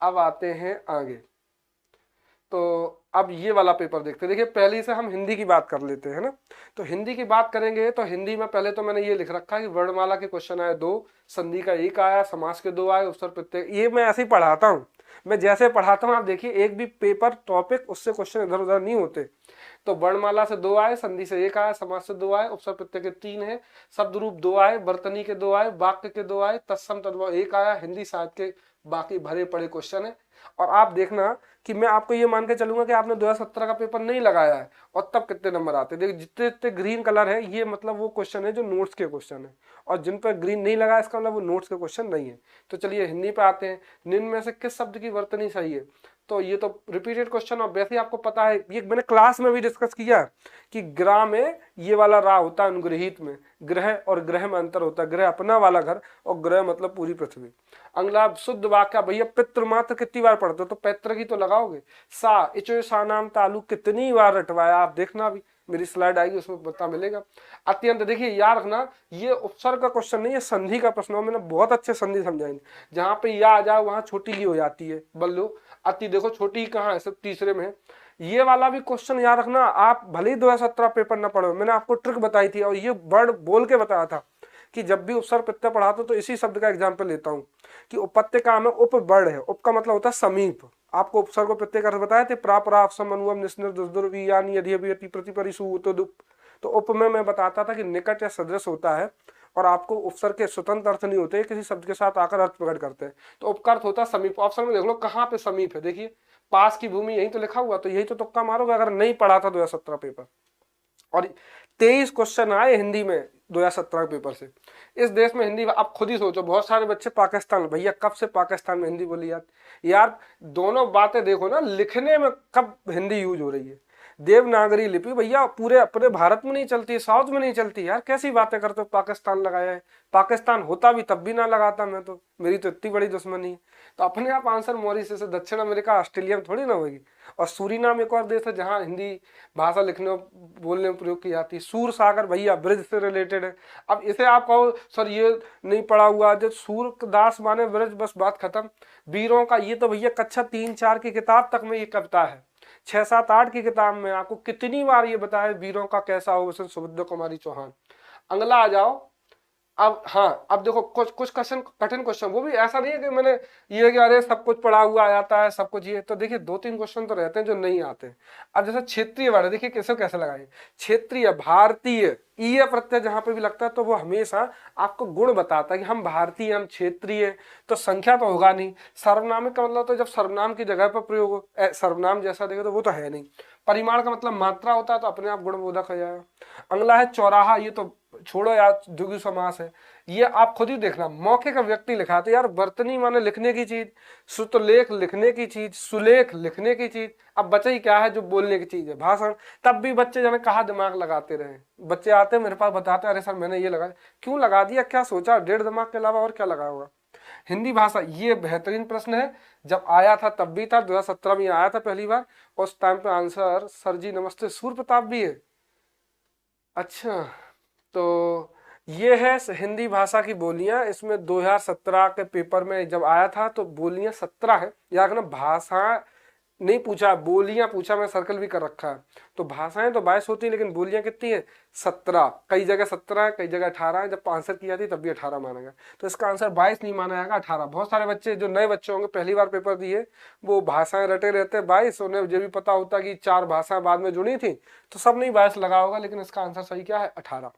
अब आते हैं आगे। तो अब ये वाला पेपर देखते हैं। देखिए पहले से हम हिंदी की बात कर लेते हैं ना। तो हिंदी की बात करेंगे तो हिंदी में पहले तो मैंने ये लिख रखा है कि वर्णमाला के क्वेश्चन आए 2, संधि का 1 आया, समास के 2 आए, उपसर्ग प्रत्यय। ये मैं ऐसे ही पढ़ाता हूँ, मैं जैसे पढ़ाता हूँ आप देखिए, एक भी पेपर टॉपिक उससे क्वेश्चन इधर उधर नहीं होते। तो वर्णमाला से 2 आए, संधि से 1 आया, समास से 2 आए, उपसर्ग प्रत्यय के 3 है, शब्द रूप 2 आए, वर्तनी के 2 आए, वाक्य के 2 आए, तत्सम तद्भव 1 आया। हिंदी साहित्य के बाकी भरे पड़े क्वेश्चन है। और आप देखना कि मैं आपको ये मान के चलूंगा कि आपने 2017 का पेपर नहीं लगाया है और तब कितने नंबर आते। देखिए जितने जितने ग्रीन कलर है ये मतलब वो क्वेश्चन है जो नोट्स के क्वेश्चन है, और जिन पर ग्रीन नहीं लगा इसका मतलब वो नोट्स के क्वेश्चन नहीं है। तो चलिए हिंदी पे आते हैं। निम्न में से किस शब्द की वर्तनी सही है? तो ये तो रिपीटेड क्वेश्चन, और वैसे ही आपको पता है, ये मैंने क्लास में भी डिस्कस किया कि ग्राह में ये वाला रा होता है अनुग्रहित में, ग्रह और ग्रह में अंतर होता है। ग्रह अपना वाला घर और ग्रह मतलब पूरी पृथ्वी। अगला शुद्ध वाक्य, भैया पितृ मात्र कितनी बार पढ़ते हो? तो पैतृक ही तो लगाओगे। सा इचो सा नाम तालु कितनी बार रटवाया? आप देखना, भी मेरी स्लाइड आएगी उसमें पता मिलेगा। अत्यंत, देखिए याद रखना ये उपसर्ग का क्वेश्चन नहीं है, संधि का प्रश्न हो। मैंने बहुत अच्छे संधि समझाएंगे, जहां पे या आ जाए वहां छोटी ली हो जाती है। बल्लो अति देखो छोटी कहाँ है, सब तीसरे में है। ये वाला भी क्वेश्चन याद रखना। आप भले ही 2017 पेपर ना पढ़ो, मैंने आपको ट्रिक बताई थी और ये वर्ड बोल के बताया था कि जब भी उपसर्ग प्रत्यय पढ़ाता तो इसी शब्द का एग्जाम्पल लेता हूँ कि उपत्यका में उप वर्ड है, उप का मतलब होता है समीप। आपको उपसर्ग प्रत्यय का अर्थ बताया थे, प्रापरा अवसम अनुवम निस्निर दुर्दुर्वी यानी यदि अभी अति प्रतिपरिसु तो उप में मैं बताता था कि निकट या सदृश होता है, और आपको उपसर्ग के स्वतंत्र अर्थ नहीं होते, किसी शब्द के साथ आकर अर्थ प्रकट करते हैं। तो उपका होता है समीप। ऑप्शन में देख लो कहाँ पे समीप है, देखिए पास की भूमि यही तो लिखा हुआ, तो यही तो तुक्का मारोगे अगर नहीं पढ़ा था 2017 पेपर। और 23 क्वेश्चन आए हिंदी में 2017 पेपर से। इस देश में हिंदी, आप खुद ही सोचो, बहुत सारे बच्चे पाकिस्तान, भैया कब से पाकिस्तान में हिंदी बोली जाती यार? दोनों बातें देखो ना, लिखने में कब हिंदी यूज हो रही है। देवनागरी लिपि भैया पूरे अपने भारत में नहीं चलती, साउथ में नहीं चलती यार, कैसी बातें करते हो? पाकिस्तान लगाया है, पाकिस्तान होता भी तब भी ना लगाता मैं तो, मेरी तो इतनी बड़ी दुश्मनी है। तो अपने आप आंसर मॉरिशस से, दक्षिण अमेरिका ऑस्ट्रेलिया में थोड़ी ना होगी। और सूरीनाम एक और देश है जहाँ हिंदी भाषा लिखने बोलने में प्रयोग की जाती है। सूर सागर भैया ब्रज से रिलेटेड है। अब इसे आप कहो सर ये नहीं पढ़ा हुआ, जब सूरदास माने ब्रज, बस बात खत्म। वीरों का ये तो भैया कक्षा 3-4 की किताब तक में ये कविता है, 6-7-8 की किताब में आपको कितनी बार ये बताया वीरों का कैसा हो वसन सुभद्रा कुमारी चौहान। अगला आ जाओ। अब हाँ, अब देखो कुछ कुछ क्वेश्चन कठिन क्वेश्चन, वो भी ऐसा नहीं है कि मैंने ये कि अरे सब कुछ पढ़ा हुआ आता है सब कुछ, ये तो देखिए 2-3 क्वेश्चन तो रहते हैं जो नहीं आते। अब जैसे क्षेत्रीय वर्ड, देखिए कैसे कैसे लगाए, क्षेत्रीय, भारतीय, ईय प्रत्यय जहां पे भी लगता है तो वो हमेशा आपको गुण बताता है कि हम भारतीय, हम क्षेत्रीय। तो संख्या तो होगा नहीं। सर्वनाम का मतलब तो जब सर्वनाम की जगह पर प्रयोग हो, सर्वनाम जैसा देखे तो वो तो है नहीं। परिमाण का मतलब मात्रा होता है तो अपने आप गुणबोधक हो जाएगा। अगला है चौराहा, ये तो छोड़ो यार, द्विगु समास है। ये आप खुद ही देखना, मौखिक व्यक्ति लिखा तो यार वर्तनी माने लिखने की चीज, श्रुतलेख लिखने की चीज, सुलेख लिखने की चीज। अब बचे ही क्या है जो बोलने की चीज है, भाषण। तब भी बच्चे जाने कहा दिमाग लगाते रहे। बच्चे आते मेरे पास बताते अरे सर मैंने ये लगाया, क्यों लगा दिया, क्या सोचा? 1.5 दिमाग के अलावा और क्या लगा होगा? हिंदी भाषा, ये बेहतरीन प्रश्न है। जब आया था तब भी था, 2017 में आया था पहली बार। उस टाइम पे आंसर सर जी नमस्ते सूर्य प्रताप भी है। अच्छा, तो ये है हिंदी भाषा की बोलियां। इसमें 2017 के पेपर में जब आया था तो बोलियां 17 है, याद रखना। भाषा नहीं पूछा, बोलियां पूछा, मैं सर्कल भी कर रखा है। तो भाषाएं तो 22 होती है लेकिन बोलियां कितनी है? 17। कई जगह 17 है, कई जगह 18 है। जब आंसर की जाती है तब भी 18 माना गया। तो इसका आंसर 22 नहीं माना जाएगा, 18। बहुत सारे बच्चे जो नए बच्चे होंगे पहली बार पेपर दिए, वो भाषाएं रटे रहते हैं 22, उन्हें ये भी पता होता कि 4 भाषाएं बाद में जुड़ी थी, तो सब नहीं 22 लगा होगा, लेकिन इसका आंसर सही क्या है? 18।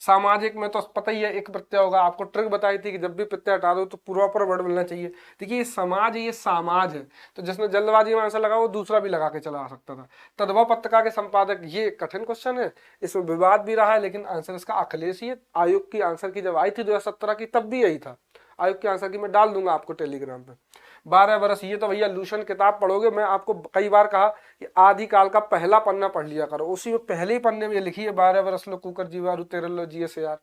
सामाजिक में तो पता ही है एक प्रत्यय होगा। आपको ट्रिक बताई थी कि जब भी प्रत्यय हटा दो तो पूर्वापर वर्ड मिलना चाहिए। देखिए ये समाज है, ये सामाज है, तो जिसने जल्दबाजी में आंसर लगा वो दूसरा भी लगा के चला सकता था। तद्भव पत्रिका के संपादक, ये कठिन क्वेश्चन है, इसमें विवाद भी रहा है, लेकिन आंसर इसका अखिलेश ही है। आयोग की आंसर की जब आई थी 2017 की तब भी यही था। आयोग के आंसर की मैं डाल दूंगा आपको टेलीग्राम पे। 12 बरस, ये तो भैया लूशन किताब पढ़ोगे, मैं आपको कई बार कहा कि आदिकाल का पहला पन्ना पढ़ लिया करो, उसी में पहले ही पन्ने में ये लिखी है 12 बरस लो कुकर जीवारू तेरे लो जिये से यार।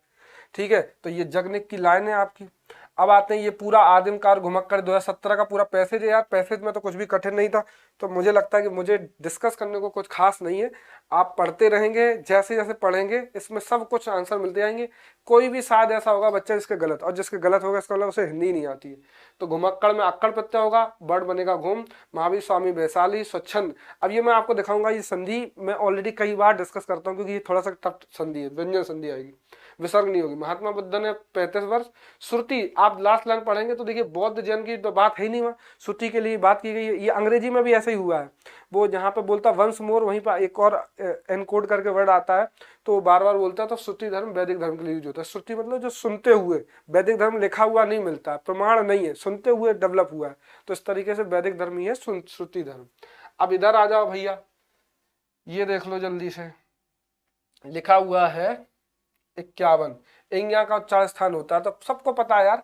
ठीक है, तो ये जगनिक की लाइन है आपकी। अब आते हैं ये पूरा आदिम काल घुमक्कड़ 2017 का पूरा पैसेज है यार। पैसेज में तो कुछ भी कठिन नहीं था, तो मुझे लगता है कि मुझे डिस्कस करने को कुछ खास नहीं है। आप पढ़ते रहेंगे, जैसे जैसे पढ़ेंगे इसमें सब कुछ आंसर मिलते जाएंगे। कोई भी शायद ऐसा होगा बच्चा जिसके गलत, और जिसके गलत होगा इसका मतलब उसे हिंदी नहीं आती है। तो घुमक्कड़ में अक्कड़ प्रत्यय होगा, बड़ बनेगा घुम, महावीर स्वामी वैशाली स्वच्छंद। अब ये मैं आपको दिखाऊंगा, ये संधि मैं ऑलरेडी कई बार डिस्कस करता हूँ क्योंकि ये थोड़ा सा टफ संधि है, व्यंजन संधि आएगी, विसर्ग नहीं होगी। महात्मा बुद्ध ने 35 वर्ष। श्रुति आप लास्ट लाइन पढ़ेंगे तो देखिए बौद्ध जैन की तो बात है ही नहीं, वहाँ श्रुति के लिए बात की गई है। ये अंग्रेजी में भी ऐसा ही हुआ है, वो जहाँ पे बोलता वंस मोर वहीं पर एक और एनकोड करके वर्ड आता है, तो बार बार बोलता है। तो श्रुति धर्म वैदिक धर्म के लिए यूज होता है। श्रुति मतलब जो सुनते हुए, वैदिक धर्म लिखा हुआ नहीं मिलता, प्रमाण नहीं है, सुनते हुए डेवलप हुआ है, तो इस तरीके से वैदिक धर्म ही है श्रुति धर्म। अब इधर आ जाओ भैया, ये देख लो जल्दी से, लिखा हुआ है 51, इंग्या का उच्चार स्थान होता है, तो सबको पता है यार,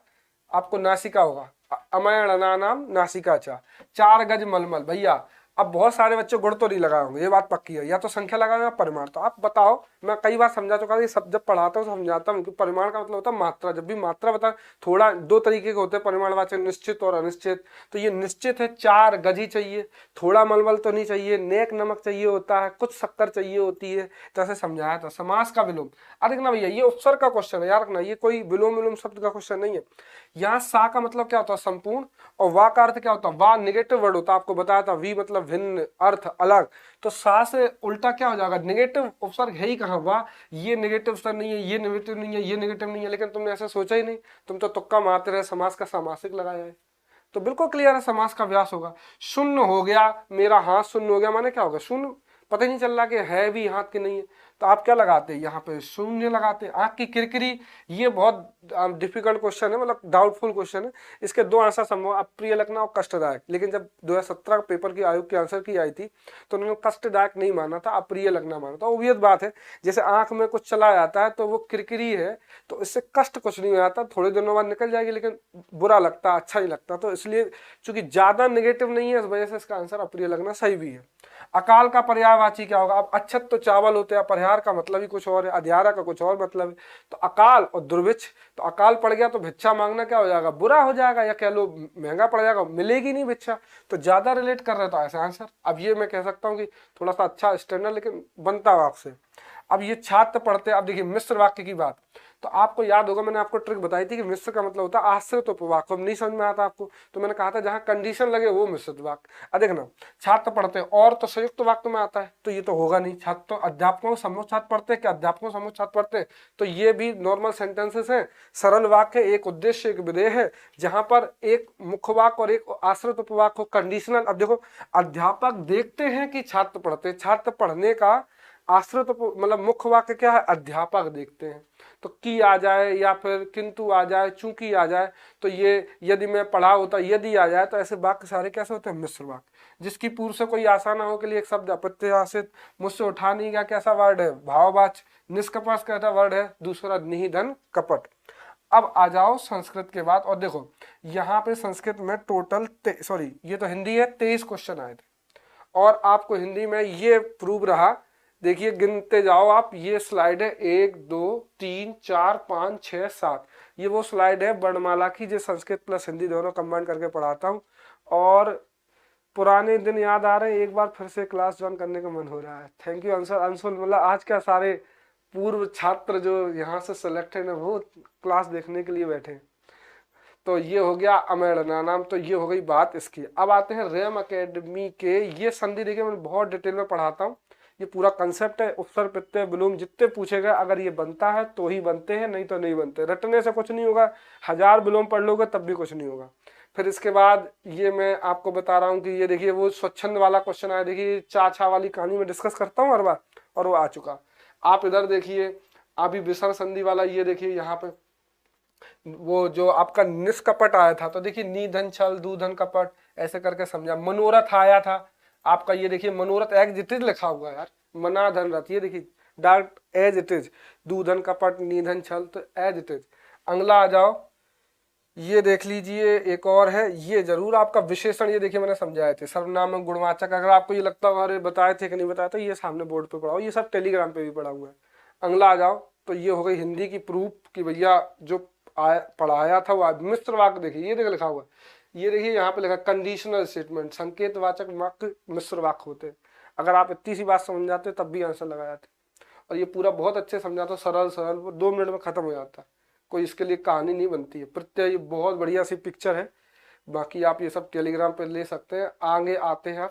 आपको नासिका होगा, अमय नाम नासिका चा, 4 गज मलमल। भैया अब बहुत सारे बच्चे गुण तो नहीं लगाए होंगे, ये बात पक्की है, या तो संख्या लगाए या परिमाण। तो आप बताओ, मैं कई बार समझा चुका हूँ, सब जब पढ़ाता हूँ समझाता हूँ कि परिमाण का मतलब होता है मात्रा। जब भी मात्रा बता, थोड़ा 2 तरीके के होते हैं परिमाणवाचक, निश्चित और अनिश्चित। तो ये निश्चित है, 4 गज ही चाहिए, थोड़ा मलमल तो नहीं चाहिए, नेक नमक चाहिए होता है, कुछ शक्कर चाहिए होती है, तो ऐसे समझाया था। समास का विलोम, अरे ना भैया ये उपसर्ग का क्वेश्चन है यार ना, ये कोई विलोम विलोम शब्द का क्वेश्चन नहीं है। यहाँ सा का मतलब क्या होता है, संपूर्ण, और वा का अर्थ क्या होता है, वा निगेटिव वर्ड होता है, आपको बताया था। वी मतलब भिन्न, अर्थ अलग, तो सा से उल्टा क्या हो जाएगा, निगेटिव उपसर्ग है ही कहाँ, वाह। ये निगेटिव उपसर्ग नहीं है, ये नेगेटिव नहीं है, ये नेगेटिव नहीं है, लेकिन तुमने ऐसा सोचा ही नहीं, तुम तो तुक्का मारते रहे, समास का सामासिक लगाया है। तो बिल्कुल क्लियर है, समास का व्यास होगा। शून्य हो गया, मेरा हाथ शून्य हो गया, माने क्या होगा, शून्य, पता ही नहीं चल रहा कि है भी हाथ की नहीं है, तो आप क्या लगाते हैं, यहाँ पे शून्य लगाते हैं। आंख की किरकिरी, ये बहुत डिफिकल्ट क्वेश्चन है, मतलब डाउटफुल क्वेश्चन है। इसके 2 आंसर संभव, अप्रिय लगना और कष्टदायक। लेकिन जब 2017 पेपर की आयोग की आंसर की आई थी तो उन्होंने कष्टदायक नहीं माना था, अप्रिय लगना माना था। ओबियस बात है, जैसे आंख में कुछ चला जाता है तो वो किरकिरी है, तो इससे कष्ट कुछ नहीं हो जाता, थोड़े दिनों बाद निकल जाएगी, लेकिन बुरा लगता, अच्छा नहीं लगता। तो इसलिए चूंकि ज्यादा नेगेटिव नहीं है, इस वजह से इसका आंसर अप्रिय लगना सही भी है। अकाल का पर्यायवाची क्या होगा, अब अच्छत तो चावल होते हैं, परिहार का मतलब ही कुछ और है, अध्यारा का कुछ और मतलब है। तो अकाल और दुर्भिक्ष, तो अकाल पड़ गया तो भिक्षा मांगना क्या हो जाएगा, बुरा हो जाएगा, या कह लो महंगा पड़ जाएगा, मिलेगी नहीं भिक्षा। तो ज्यादा रिलेट कर रहे तो ऐसा आंसर। अब ये मैं कह सकता हूँ कि थोड़ा सा अच्छा स्टैंडर्ड, लेकिन बनता है आपसे। अब ये छात्र पढ़ते, अब देखिए मिश्र वाक्य की बात, तो आपको याद होगा मैंने आपको ट्रिक बताई थी कि मिश्र का मतलब होता है आश्रित उपवाक्य। अब नहीं समझ में आता आपको, तो मैंने कहा था जहां कंडीशन लगे वो मिश्रित वाक्य। अब देखना, छात्र पढ़ते हैं और तो संयुक्त वाक्य में आता है, तो ये तो होगा नहीं। छात्र तो अध्यापकों सम्मुख छात्र पढ़ते हैं, क्या अध्यापकों सम्मुख छात्र पढ़ते हैं, तो ये भी नॉर्मल सेंटेंसेस हैं, सरल वाक्य, एक उद्देश्य एक विधेय है, जहां पर एक मुख्य वाक्य और एक आश्रित उपवाक्य हो, कंडीशनल। अब देखो, अध्यापक देखते हैं कि छात्र पढ़ते हैं, छात्र पढ़ने का आश्रित मतलब मुख्य वाक्य क्या है, अध्यापक देखते हैं। तो की आ जाए या फिर किंतु आ जाए, चूंकि आ जाए, तो ये यदि मैं पढ़ा होता, यदि आ जाए, तो ऐसे वाक्य सारे कैसे होते हैं, मिश्र वाक्य। जिसकी पूर्व से कोई आशा ना हो के लिए एक शब्द अप्रत्याशित, मुझसे उठा नहीं गया, कैसा वर्ड है, भाववाच। निष्कपट कैसा वर्ड है, दूसरा निधन कपट। अब आ जाओ संस्कृत के बाद, और देखो यहाँ पे संस्कृत में टोटल सॉरी ये तो हिंदी है, 23 क्वेश्चन आए थे, और आपको हिंदी में ये प्रूव रहा। देखिए गिनते जाओ आप, ये स्लाइड है 1 2 3 4 5 6 7, ये वो स्लाइड है वर्णमाला की जो संस्कृत प्लस हिंदी दोनों कंबाइन करके पढ़ाता हूँ। और पुराने दिन याद आ रहे हैं, एक बार फिर से क्लास ज्वाइन करने का मन हो रहा है। Thank you Anshul. अंशुल मतलब आज का सारे पूर्व छात्र जो यहाँ से सिलेक्टेड है वो क्लास देखने के लिए बैठे। तो ये हो गया अमेड़ना नाम, तो ये हो गई बात इसकी। अब आते हैं रैम एकेडमी के, ये संधि देखिए मैं बहुत डिटेल में पढ़ाता हूँ, ये पूरा कंसेप्ट है। उपसर्ग प्रत्यय विलोम जितने पूछे गए, अगर ये बनता है तो ही बनते हैं, नहीं तो नहीं बनते। रटने से कुछ नहीं होगा, 1000 विलोम पढ़ लोगे तब भी कुछ नहीं होगा। फिर इसके बाद ये मैं आपको बता रहा हूँ कि ये देखिए वो स्वच्छंद वाला क्वेश्चन आया, देखिए चाचा वाली कहानी में डिस्कस करता हूँ हर बार, और वो आ चुका। आप इधर देखिए अभी विसर्ग संधि वाला, ये देखिए यहाँ पे वो जो आपका निष्कपट आया था, तो देखिए निधन छल दूधन कपट ऐसे करके समझा। मनोरथ आया था आपका, ये देखिए मनोरथ एज इट इज लिखा हुआ है यार, मना धन रथ, ये देखिए डायरेक्ट एज इट इज, दूधन कपट निधन छल, तो एज इट इज। अगला आ जाओ, ये देख लीजिए एक और है, ये जरूर आपका विशेषण, ये देखिए मैंने समझाए थे सर्वनाम गुणवाचक। अगर आपको ये लगता है अरे बताए थे कि नहीं बताया था, ये सामने बोर्ड पे पढ़ा हो, ये सब टेलीग्राम पे भी पढ़ा हुआ है। अगला आ जाओ, तो ये हो गई हिंदी की प्रूफ कि भैया जो पढ़ाया था वो मिश्र वाक्य देखिए, ये देखिए लिखा हुआ है, ये देखिए यहाँ पे लिखा कंडीशनल स्टेटमेंट, संकेतवाचक वाक्य मिश्र वाक्य होते हैं। अगर आप इतनी सी बात समझ जाते तब भी आंसर लगा जाते। और ये पूरा बहुत अच्छे समझाता, सरल सरल, वो 2 मिनट में खत्म हो जाता, कोई इसके लिए कहानी नहीं बनती है। प्रत्यय ये बहुत बढ़िया सी पिक्चर है। बाकी आप ये सब टेलीग्राम पे ले सकते हैं। आगे आते हैं आप